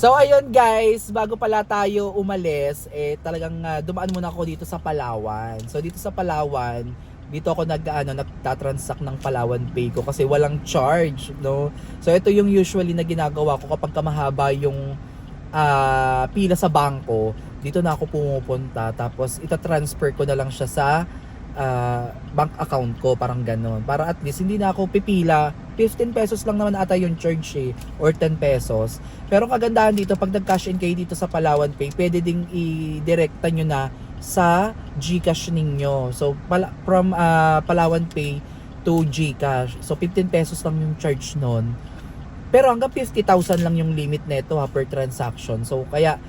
So ayun guys, bago pala tayo umalis, talagang dumaan muna ako dito sa Palawan. So dito sa Palawan, dito ako nagtatransact ng Palawan Pay ko kasi walang charge, no? So ito yung usually na ginagawa ko kapag mahaba yung pila sa bangko. Dito na ako pumupunta, tapos itatransfer ko na lang siya sa bank account ko, parang ganon, para at least hindi na ako pipila. 15 pesos lang naman ata yung charge or 10 pesos. Pero kagandahan dito, pag nag-cash in kayo dito sa Palawan Pay, pwede ding i-direkta nyo na sa GCash ninyo. So from Palawan Pay to GCash, so 15 pesos lang yung charge nun, pero hanggang 50,000 lang yung limit nito per transaction. So kaya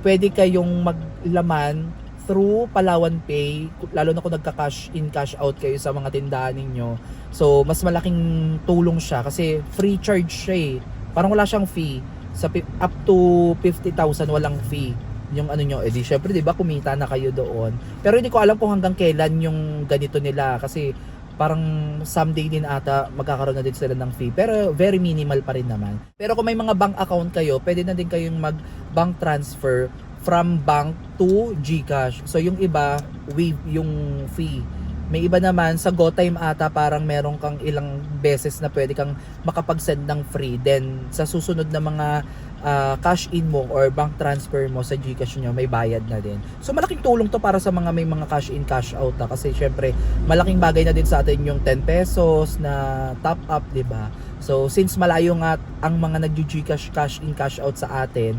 pwede kayong maglaman through Palawan Pay, lalo na kung nagka-cash in, cash out kayo sa mga tindahan ninyo. So mas malaking tulong siya kasi free charge siya Parang wala siyang fee. Sa up to 50,000 walang fee yung ano nyo. Di syempre, di ba, kumita na kayo doon. Pero hindi ko alam kung hanggang kailan yung ganito nila, kasi parang someday din ata magkakaroon na din sila ng fee, pero very minimal pa rin naman. Pero kung may mga bank account kayo, pwede na din kayong mag bank transfer from bank to GCash. So yung iba, waive yung fee. May iba naman sa GoTime ata, parang meron kang ilang beses na pwede kang makapag-send ng free. Then sa susunod na mga cash in mo or bank transfer mo sa GCash nyo, may bayad na din. So malaking tulong to para sa mga may mga cash in, cash out kasi syempre malaking bagay na din sa atin yung 10 pesos na top up, 'di ba? So since malayo nga ang mga nag-GCash cash in, cash out sa atin,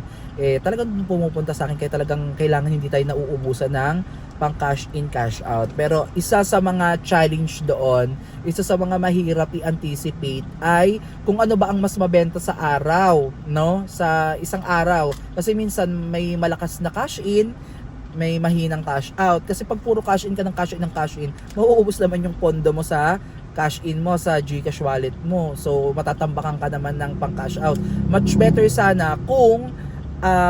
talagang pumupunta sa akin, kaya talagang kailangan hindi tayo nauubusan ng pang cash in, cash out. Pero isa sa mga challenge doon, isa sa mga mahirap i-anticipate ay kung ano ba ang mas mabenta sa araw, no? Sa isang araw. Kasi minsan may malakas na cash in, may mahinang cash out. Kasi pag puro cash in ka ng cash in ng cash in, mauubos naman yung pondo mo sa cash in mo sa GCash wallet mo. So matatambakan ka naman ng pang cash out. Much better sana kung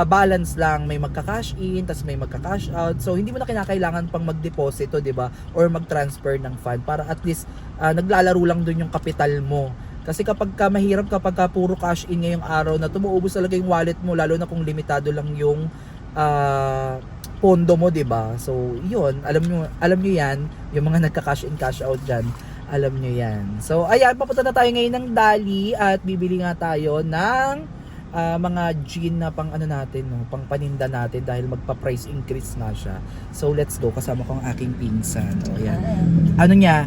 balance lang, may magka-cash in tas may magka-cash out. So hindi mo na kinakailangan pang mag-deposito, 'di ba? Or mag-transfer ng fund, para at least naglalaro lang doon yung kapital mo. Kasi kapag mahirap kapag puro cash in ngayong araw na tumuubos talaga yung wallet mo, lalo na kung limitado lang yung pondo mo, 'di ba? So 'yun, alam niyo 'yan, yung mga nagka-cash in, cash out diyan. Alam niyo 'yan. So ayan, papunta na tayo ngayon ng Dali at bibili nga tayo ng mga gin na pang ano natin, no, pang paninda natin dahil magpa-price increase nga siya. So let's go, kasama ko ang aking pinsan. O yan. Ano niya?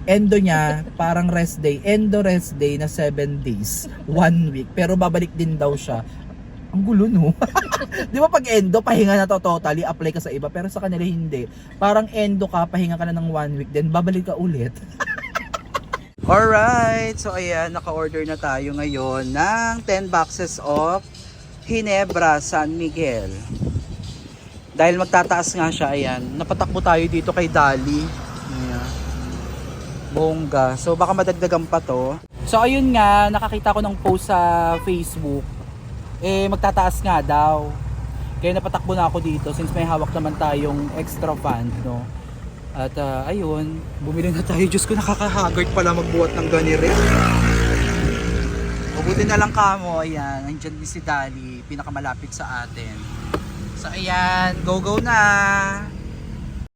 Endo niya, parang rest day. Endo rest day na 7 days, 1 week. Pero babalik din daw siya. Ang gulo, no? Di ba pag endo, pahinga na to totally, apply ka sa iba. Pero sa kanila hindi. Parang endo ka, pahinga ka na ng 1 week, then babalik ka ulit. Alright, so ayan, naka-order na tayo ngayon ng 10 boxes of Ginebra San Miguel. Dahil magtataas nga siya, ayan, napatakbo tayo dito kay Dali. Ayan. Bongga. So baka madagdagan pa to. So ayun nga, nakakita ko ng post sa Facebook. Magtataas nga daw. Kaya napatakbo na ako dito since may hawak naman tayong extra fund, no? At ayun, bumili na tayo. Diyos ko, nakakahagard pala magbuhat ng ganire. Mabuti na lang kamo, ayan, andyan din si Dali, pinakamalapit sa atin. So ayan, go na!